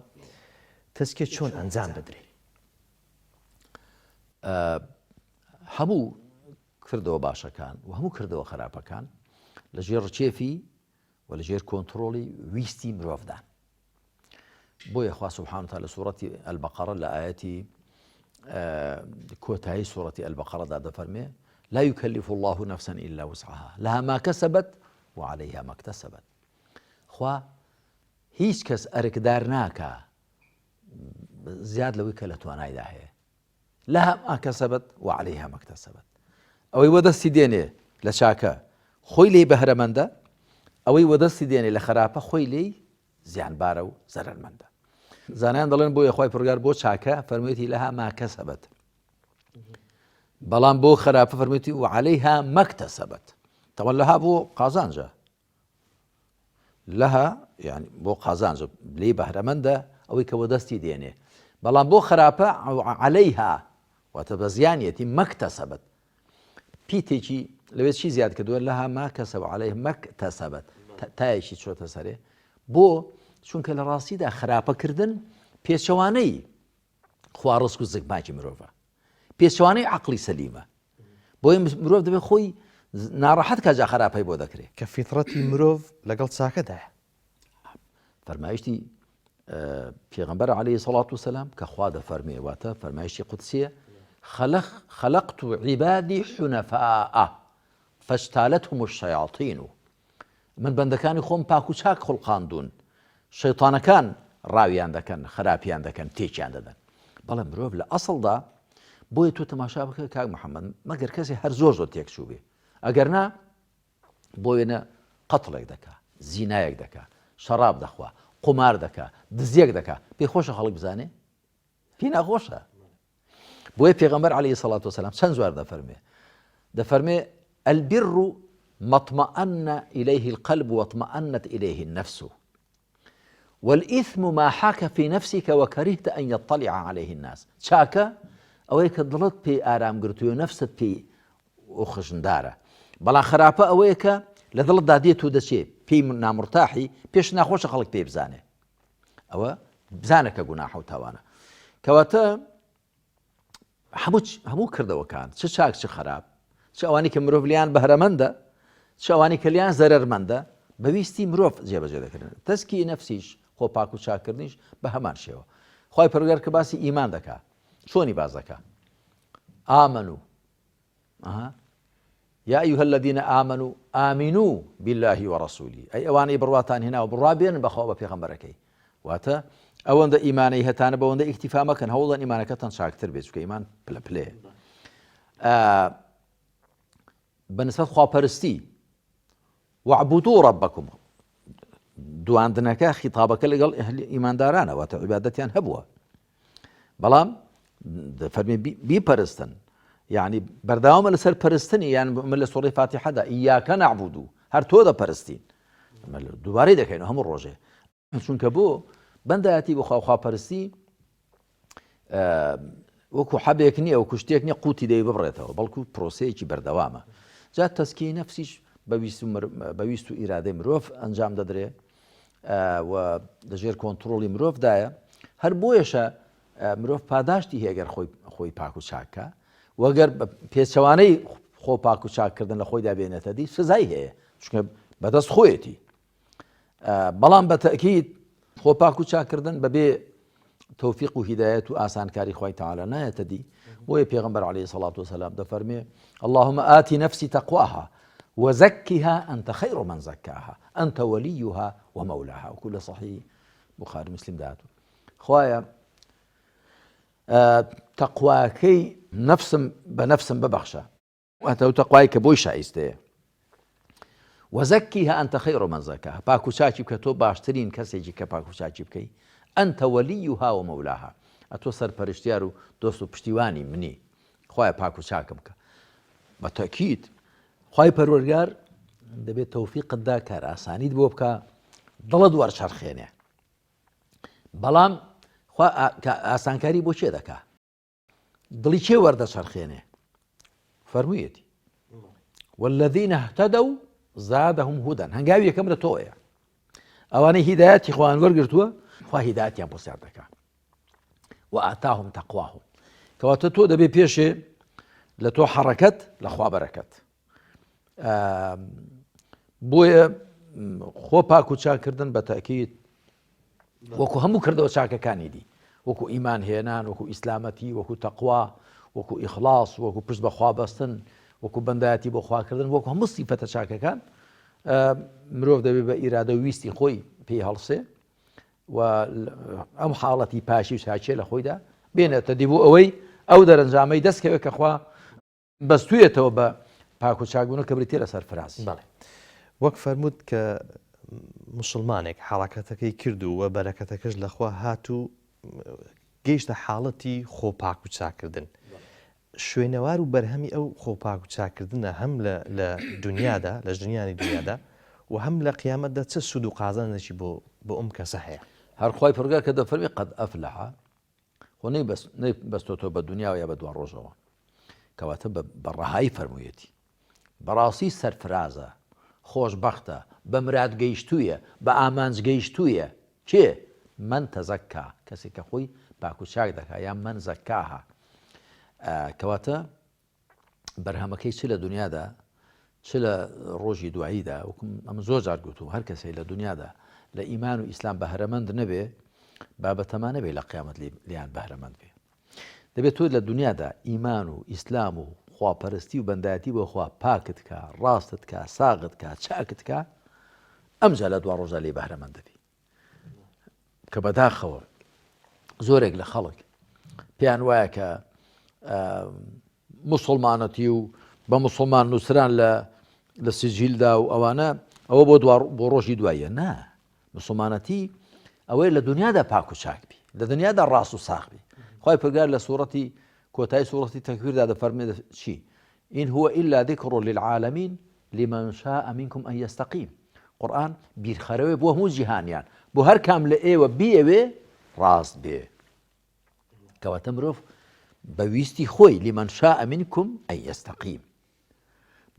Speaker 1: تەزکیە چۆن ئەنجام بدرێت
Speaker 2: هەموو کردەوە باشەکان و هەموو کردەوە خراپەکان لە ژێر ڕچێفی و لە ژێر کۆنتترۆڵی ویستی مرۆڤدان بۆیە خوا سبحانه وتعالى لە سوورەتی البەقەرە لە ئاەتی کۆتایی سوورەتی البەقەرەدا دەفەرمێ لا يكلف الله نفسا إلا وسعها لها ما كسبت وعليها ما اكتسبت خوا هیچ کەس ئەرکدار ناکە زیاد لەوەی کە لە توانایدا هەیە لها ما كسبت وعليها ما اكتسبت ئەوەی وەدەستی دێنێ لە چاکە خۆی لێی بەهرەمەندە ئەوەی وەدەستی دێنێ لە خراپە خۆی لێی زیانبارە و زەرەرمەندە زانایان دەڵێن بۆ یەخوای پەروەردگار بۆ چاکە فەرموویەتی لها ما كسبت بەڵام بۆ خراپە فەرموویەتی وعليها ما اكتسبت تەوە لەها بۆ قازانجە لەها یعنی بۆ قازانجە لێی بەهرەمەندە ئەوەی کە وەدەستی دێنێ بەڵام بۆ خراپە عليها واتە بە زیانیەتی ما اكتسبت پیتێکی لەوێت چی زیاد کردووە لەها ما كسب عليه ما اكتسبت تایەکی چۆتە سەرێ بۆ چونکە لە ڕاستیدا خراپەکردن پێچەوانەی خوا ڕزق و زگماکی مرۆڤە پێچەوانەی عەقڵی سەلیمە بۆیە مرۆڤ دەبێت خۆی ناڕەحەت کاجا خراپەی بۆ دەکرێت
Speaker 1: کە فیتڕەتی مرۆڤ لەگەڵ چاکەدایە
Speaker 2: فەرمایشتی پێغەمبەر عەلەیهی سەڵات وسەلام کە خوا دەفەرمێ واتە فەرمایشتی قودسیە خلقت عبادي حنفاء فاجتالتهم الشياطين من بەندەکانی خۆم پاک و چاک خوڵقاندون شەیتانەکان ڕاویان دەکەن خراپیان دەکەن تێکیان دەدەن بەڵام مرۆڤ لە ئەسڵدا بۆیە تۆ تەماشا بکە کاک محەممەد مەگەر کەسێ هەر زۆر تێکچوو بێ ئەگەر نا بۆ وێنە قەتڵێک دەکا زینایەک دەکا شەراب دەخوا قومار دەکا دزیەک دەکا پێی خۆشە خەڵک بزانێ پێی ناخۆشە بۆیە پێغەمبەر عەلەیهی سەڵات وسەلام چەند جوار دەفەرمێ البر ما اطمأن إليه القلب واطمأنت إليه النفس والإثم ما حاك في نفسك وكرهت أن يطلع عليه الناس چاکە ئەوەی کە دڵت پێی ئارام گرتووە و نەفست پێی خشندارە بەڵام خراپە ئەوەیە کە لە دڵتدا دێت و دەچێت پێی نامرتاحی پێش ناخۆشە خەڵک پێی بزانێ ئەوە بزانە کە گوناحە و تاوانە کەواتە هەموو کردەوەکان چ چاک چ خراپ چ ئەوانی کە مرۆڤ لیان بەهرەمەندە چ ئەوانی کە لیان زەرەرمەندە بەویستی مرۆڤ جێبەجێ دەکردن تەزکیە نەفسیش خۆ پاک و چاکردنیش بە هەمان شێوە خوای پەروەردگار کە باسی ئیمان دەکا چۆنی باز دەکا ئامنوا يا أيها الذين آمنوا آمنوا بالله ورسوله أي أواني برواتان هنا وبروابين بخوا بپیغمبرەکەی واتە ئەوەندە ئیمانەی هەتانە بەوەندە ئیکتیفا مەکەن هەوڵدان ئیمانەکەتان چاکتر بێت چونکە ئیمان پلە بەنسبەت خواپەرستی واعبدوا ربكم دواندنەکە خیتابەکە لەگەڵ ئیماندارانە واتە عیبادەتیان هەبووە بەڵام دەفەرمێ بیپەرستن یعنی بەردەوامە لەسەر پەرستنی یان من لە سوڕەی فاتیحەدا ئیاکە نەعبود هەر تۆ دەپەرستین دووبارەی دەکەین هەموو ڕۆژێ چونکە بۆ بەندایەتی بۆ خواپەرستی وەکو حەبێک نییە وەکو شتێک نییە قوتی دەی ببڕێتەوە بەڵکو پرۆسەیەکی بەردەوامە جا تەسکی نەفسیش بەویست و ئیرادەی مرۆڤ ئەنجام دەدرێ و لەژێر کۆنتترۆلی مرۆڤدایە. هەر بۆیەشە مرۆڤ پاداشتی هەیەگەر خۆی پاک و چاکە وەگەر پێچەوانەی خۆ پاک و چاکردن لە خۆی دابێنێتە دی سزای هەیە چونکە بەدەست خۆیەتی. بەڵام بە تەکید خۆ پاک و چاکردن بەبێ تەوفیق و هیدایەت و ئاسانکاری خوای تەعالی نایەتە دی. بۆیە پێغەمبەر عەلەیهی سەڵات وسەلام دەفەرمێ اللهم آتی نفسی تەقواها وزكها أنت خير من زكاها أنت وليها ومولاها وكل صحيح بخاري مسلم داتو خوايا تقواكي نفس ببخشة وأنت تقواك بوي شايسته وزكيها أنت خير من زكاها باكو شاكي بكتو باشترين كسيجي كباكو شاكي بكي أنت وليها ومولاها أتوصل برشتيارو دوستو بشتيواني مني خوايا باكو شاكمك بالتأكيد خوای پەروەردگار دەبێت تەوفیقت دا کار ئاسانیت بۆ بکە دڵت وەرچەرخێنێ. بەڵام ئاسانکاری بۆ چێ دەکا؟ دڵی چێ وەردەچەرخێنێ؟ فەرموویەتی والذین اهتدوا زادهم هدى هەنگاوی یەکەم لە تۆیە. ئەوانەی هیدایەتی خۆیان وەرگرتووە خوا هیدایەتیان بۆ سیار دەکا وئاتاهم تەقواهم کەواتە تۆ دەبێ پێشێ لە تۆ حەڕەکەت لە خوا بەرەکەت. بۆیە خۆ پاک و چاکردن بە تەکید وەکو هەموو کردەوە چاکەکانی دی وەکو ئیمان هێنان وەکو ئیسلامەتی وەکو تەقوا وەکو ئیخلاص وەکو پشت بەخوا بەستن وەکو بەندایەتی بۆ خواکردن وەکو هەموو سیفەتە چاکەکان مرۆڤ دەبێت بە ئیرادە و ویستی خۆی پێی هەڵسێ و ئەم حاڵەتی پاشی و چاچێ لە خۆیدا بێنێتە دی بۆ ئەوەی ئەو دەرەنجامەی دەستکەوێت کە خوا بەستوویەتەوە بە پاک و چاکبوون کە بریتێ لەسەر فراسی.
Speaker 1: وەک فەرمووت کە مسلمانێک حاڵەکەتەکەی کرد و بەرەکەتەکەش لەخوا هاتوو گەیشتە حاڵەتی خۆ پاک و چاکردن. شوێنەوار و بەرهەمی ئەو خۆ پاک و چاکردنە هەم لە دنیادا لە ژنیانی دنیادا و هەم لە قیامەتدا چه سود و قازانێکی بۆ ئەم کەسە هەیە.
Speaker 2: هەر خوای پەروەردگار کە دەفەرمێ قەد ئەفلەحە خۆ نەیبەستۆتەوە بە دنیاوە یا بە دوان ڕۆژەوە کەواتە بە ڕەهایی فەرموویەتی بەڕاستی سەرفرازە خۆشبەختە بە مراد گەیشتوویە بە ئامانج گەیشتوویە کێ من تەزەکا کەسێک کە خۆی پاک و چاک دەکا یان من زەکاها. کەواتە بەرهەمەکەی چ لە دنیادا چ لە ڕۆژی دواییدا ئەم زۆر جار گوتوم هەر کەسێک لە دنیادا لە ئیمان و ئیسلام بەهرەمەند نەبێ بابەتەمان نەبێ لە قیامەت لیان بەهرەمەند بێ. دەبێت تۆ لە دنیادا ئیمان و ئیسلام و خواپەرستی و بەندایەتی بۆ خوا پاکت کە ڕاستت کە ساغت کە چاکت کە ئەمجا لە دوا ڕۆژە لێ بەهرەمەند دەبی. کە بەداخەوە زۆرێک لە خەڵک پێیان وایە کە موسڵمانەتی و بە موسڵمان نووسران لە سجیلدا و ئەوانە ئەوە بۆ ڕۆژی دواییە. نا موسڵمانەتی ئەوەی لە دنیادا پاک و چاک بی لە دنیادا ڕاست و ساغ بی. خوای پەروەردگار لە سوورەتی کۆتایی سوورەتی تەکویردا دەفەرمێ چی ئین هو ئیلا ذیکر للعالمین لمن شاء منکم ئەن یەستەقیم. قورئان بیرخەرەوەی بۆ هەموو جیهانیان بۆ هەر کام لە ئێوە بیەوێ ڕاست بێ. کەواتە مرۆڤ بەویستی خۆی لمن شاء منکم ئەن یەستەقیم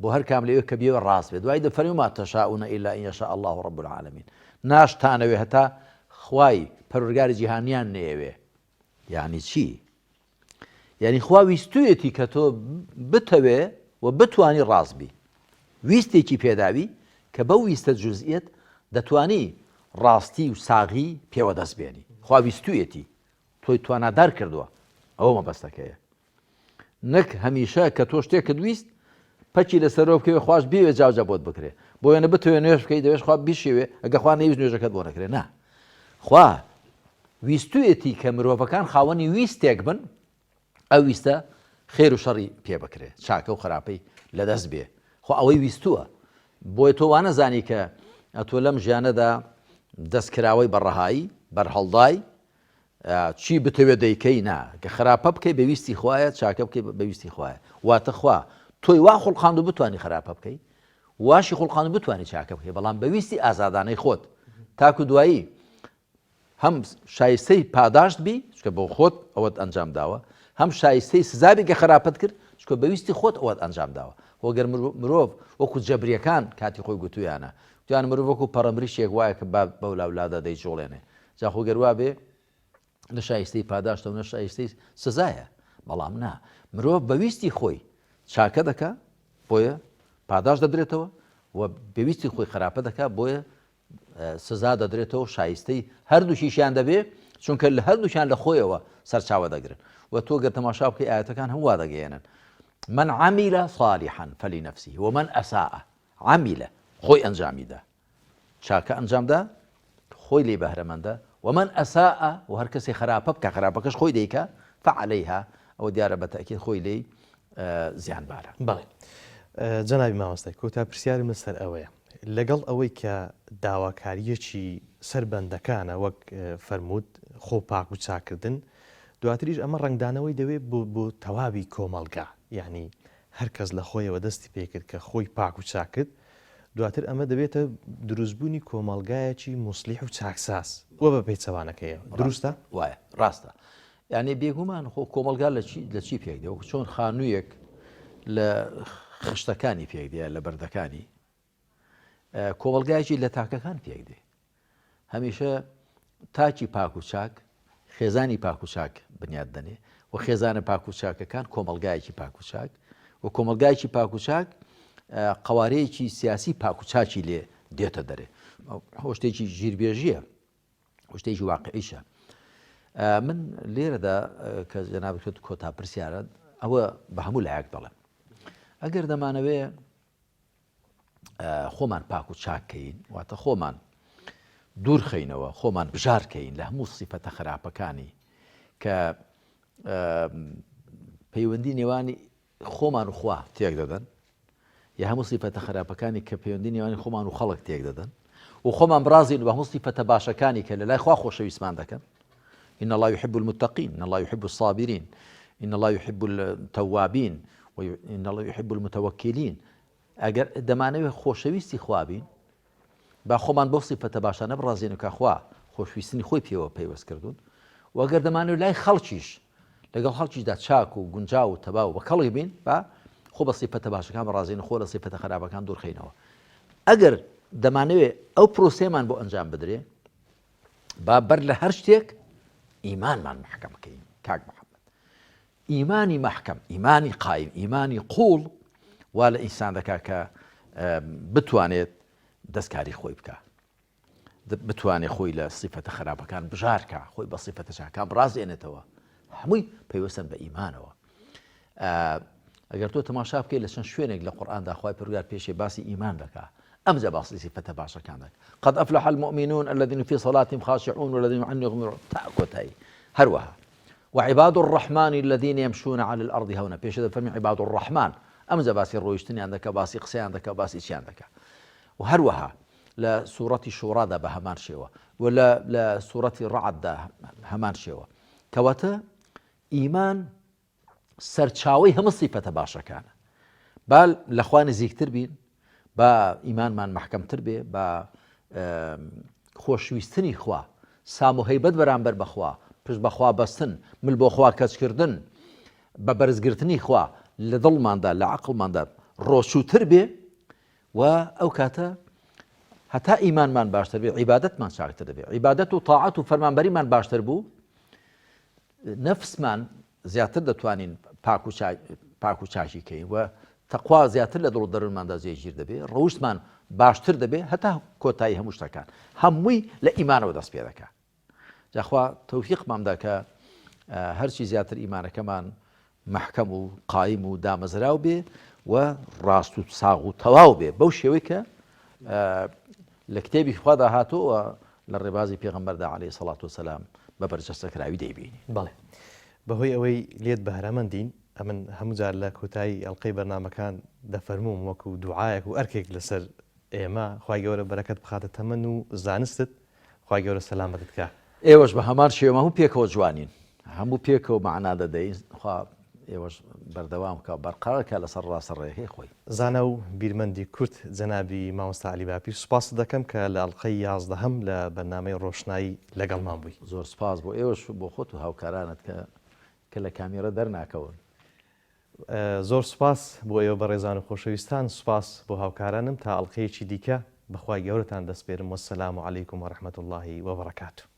Speaker 2: بۆ هەر کام لە ئێوە کە بیەوە ڕاست بێ. دوای دەفەرمێ ما تەشاؤون ئیلا ئەن یەشاء الله رب العالمین ناشتانەوێ هەتا خوای پەروەردگاری جیهانیان نەیەوێ. یعنی چی؟ یعنی خوا ویستویەتی کە تۆ بتەوێ و بتوانی ڕاست بی ویستێکی پێداوی کە بە ویستە جوزئیەت دەتوانی ڕاستی و ساغی پێوە دەست بێنی. خوا ویستویەتی تۆی توانادار کردووە ئەوە مەبەستەکەیە. نەک هەمیشە کە تۆ شتێکت ویست پەچی لەسەرەوە بکەوێ خوش بیوێ جاوجا بۆت بکرێ بۆیە بتوێ نوێژ بکەی دەوێت خوا بیشێوێ ئەگە خوا نەویست نوێژەکەت بۆ نەکرێ. نا خوا ویستویەتی کە مرۆڤەکان خاوەنی ویستێک بن ئەو ویستە خێر و شەڕی پێ بکرێ چاکە و خراپەی لەدەست بێ. خۆ ئەوەی ویستووە بۆی تۆ وانەزانی کە ئەتۆ لەم ژیانەدا دەستکراوەی بەڕەهایی بەرهەڵدای چی بتەوێت دەیکەی نا کە خراپە بکەی بەویستی خوایە چاکە بکەی بەویستی خوایە. واتە خوا تۆی وا خوڵقاند و بتوانی خراپە بکەی واشی خوڵقاند و بتوانی چاکە بکەی بەڵام بەویستی ئازادانەی خۆت تاکو دوایی هەم شایستەی پاداشت بی چکە بۆ خۆت ئەوەت ئەنجام داوە هەم شایستەی سزابی کە خراپەت کرد چکە بەویستی خۆت ئەوەت ئەنجام داوە. وەگەر مرۆڤ وەکو جەبریەکان کاتی خۆی گوتویانە تویان مرۆڤ وەکو پەڕەمریشێک وایە کە بەو لاولادا دەیجۆڵێنێ جاخۆ گەروا بێ لە شایستەی پاداشتە و نە شایستەی سزایە بەڵام نا مرۆڤ بەویستی خۆی چاکە دەکا بۆیە پاداش دەدرێتەوە و بەویستی خۆی خراپە دەکا بۆیە سزا دەدرێتەوە شایستەی هەردووشیشیان دەبێ چونکە لە هەردووشیان لە خۆیەوە سەرچاوە دەگرن و تۆ گەر تەماشا بکەی ئاەتەکان هەموا دەگەێنن من عمل صالحا فلنفسه ومن أساء عمل خۆی ئەنجامیدا چاکە ئەنجامدا خۆی لێ بەهرەمەندە ومن أساء و هەر کەسێ خراپە بکە خراپەکەش خۆی دەیکا فعليها ئەوە دیارە بە تەئکید خۆی لێ زیانبارە.
Speaker 1: بەڵێ جەنابی مامۆستای کۆتا پرسیارم لەسەر ئەوەیە لەگەڵ ئەوەی کە داواکاریەکی سەر بەندەکانە وەک فەرموود خۆ پاک و چاکردن دواتریش ئەمە ڕنگدانەوەی دەوێت بۆ تەواوی کۆمەڵگا یعنی هەر کەس لە خۆیەوە دەستی پێکرد کە خۆی پاک و چاکرد دواتر ئەمە دەبێتە دروستبوونی کۆمەڵگایەکی موسلیح و چاکساس وە بە پێچەوانەکەیەوە دروستە؟
Speaker 2: وایە ڕاستە یعنی بێگومان خۆ کۆمەلگا لە چی پێک دێ وەکو چۆن خانوویەک لە خشتەکانی پێک دێ لە بەردەکانی کۆمەلگایەکی لە تاکەکان پێک دێ هەمیشە تاکی پاک و چاک خێزانی پاک و چاک بنیاد دەنێ و خێزانە پاک و چاکەکان کۆمەلگایەکی پاک و چاک و کۆمەلگایەکی پاک و چاک قوارەیەکی سیاسی پاک و چاچی لێ دێتە دەرێ هۆشتێکی ژیربێژیە هۆشتێکی واقعیشە. من لێرەدا کە جەنابەت کۆتا پرسیارە ئەوە بە هەموو لایەک دەڵێم ئەگەر دەمانەوێ خۆمان پاک و چاککەین واتە خۆمان دوورخەینەوە خۆمان بژارکەین لە هەموو سیفەتە خراپەکانی کە پەیوەندی نێوانی خۆمان و خوا تێک دەدەن یا هەموو سیفەتە خراپەکانی کە پەیوەندی نێوانی خۆمان و خەڵک تێک دەدەن و خۆمان برازین بە هەموو سیفەتە باشەکانی کە لە لای خوا خۆشەویستمان دەکەن إن الله يحب المتقين إن الله يحب الصابرين إن الله يحب التوابين وإن الله يحب المتوكلين ئەگەر دەمانەوێت خۆشەویستی خوابین با خۆمان بۆ سیفەتە باشانە بڕازین و کە خوا خۆشویستنی خۆی پێوە پەیوەست کردوون و ئەگەر دەمانەوێت لای خەڵکیش لەگەڵ خەڵکیشدا چاک و گونجاو و تەبا و بە کەڵی بین با خۆ بە سیفەتە باشەکان بڕازین و خۆ لە سیفەتە خراپەکان دوورخەینەوە. ئەگەر دەمانەوێت ئەو پرۆسێمان بۆ ئەنجام بدرێ با بەر لە هەر شتێک ئیمانمان محکەمەکەین کاک محەممەد ئیمانی محکەم ئیمانی قایم ئیمانی قوڵ وا لە ئینسان دەکا کە بتوانێت دەستکاری خۆی بکە بتوانێت خۆی لە سیفەتە خراپەکان بژارکە خۆی بە سیفەتە چاکان بڕازێنێتەوە هەمووی پەیوەستن بە ئیمانەوە. ئەگەر تۆ تەماشا بکەیت لە چەند شوێنێک لە قورئاندا خوای پەروەردگار پێشێ باسی ئیمان دەکا ئەمجا باسی سیفەتە باشەکان دەکا قد أفلح المؤمنون الذين في صلاتهم خاشعون والذين عن يغمرون تاکۆتایی هەروەها وعباد الرحمن الذين يمشون على الأرض هونا پێش دەفەرمی عباد الرحمن ئەمجا باسی ڕۆیشتنیان دەکا باسی قسەیان دەکا باسی چیان دەکا و هەروەها لە سوورەتی شوڕادا بە هەمان شێوە و لە سوورەتی ڕەعددا هەمان شێوە کەواتە ئیمان سەرچاوەی هەموو سیفەتە باشەکانە با لە خوا نزیکتر بین با ئیمانمان محکەمتر بێ با خۆشویستنی خوا سام و هەیبەت بەرامبەر بەخوا پشت بەخوا بەستن مل بۆ خوا کەچکردن بە بەرزگرتنی خوا لە دڵماندا لە عەقڵماندا ڕۆشووتر بێ و ئەو کاتە هەتا ئیمانمان باشتر بێ عیبادەتمان چاکتر دەبێ عیبادەت و تاعەت و فەرمانبەریمان باشتر بوو نەفسمان زیاتر دەتوانین پاک و چاکی کەین و تەقوا زیاتر لە دڵ و دەروونماندا جێگیر دەبێ ڕەوشتمان باشتر دەبێ هەتا کۆتایی هەموو شتەکان هەمووی لە ئیمانەوە دەست پێ دەکات. جاخوا تەوفیقماندا کە هەرچی زیاتر ئیمانەکەمان محکەم و قایم و دامەزراو بێ و ڕاست و ساغ و تەواو بێ بەو شێوەی کە لە کتێبی خوادا هاتووە لە ڕێبازی پێغەمبەردا عەلەیهی سەڵات وسەلام بە بەرجەستەکراوی دەیبینی.
Speaker 1: بەڵێ بەهۆی ئەوەی لێت بەهرەمەندین ئەمن هەموو جار لە کۆتایی ئەڵقەی بەرنامەکان دەفەرموم وەکو دوعایەک و ئەرکێک لەسەر ئێمە خوای گەورە بەرەکەت بخاتە تەمەن و زانستت خوای گەورە سەلامەتت بکات.
Speaker 2: ئێوەش بە هەمان شێوە هەموو پێکەوە جوانین هەموو پێکەوە مەعنا دەدەین خوا ئێوەش بەردەوام کە بەرقەرەکە لەسەر ڕاستەڕێیەکەی خۆی.
Speaker 1: زانە و بیرمەندی کورت جەنابی مامۆستا عەلی باپیر سوپاس دەکەم کە لە ئەڵقەی 11 لە بەرنامەی ڕۆشنایی لەگەڵمان بووی.
Speaker 2: زۆر سپاس بۆ ئێوەش بۆ خۆت و هاوکارانت کە لە کامێرە دەرناکەون.
Speaker 1: زۆر سوپاس بۆ ئێوە بە ڕێزان و خۆشەویستان، سوپاس بۆ هاوکارانم تا ئەڵلقەیەکی دیکە بەخوای گەورەتان دەستپێرم. وەسەلام عەلەیکم وەڕەحمەتوڵڵاهی وەبەڕەکاتوه.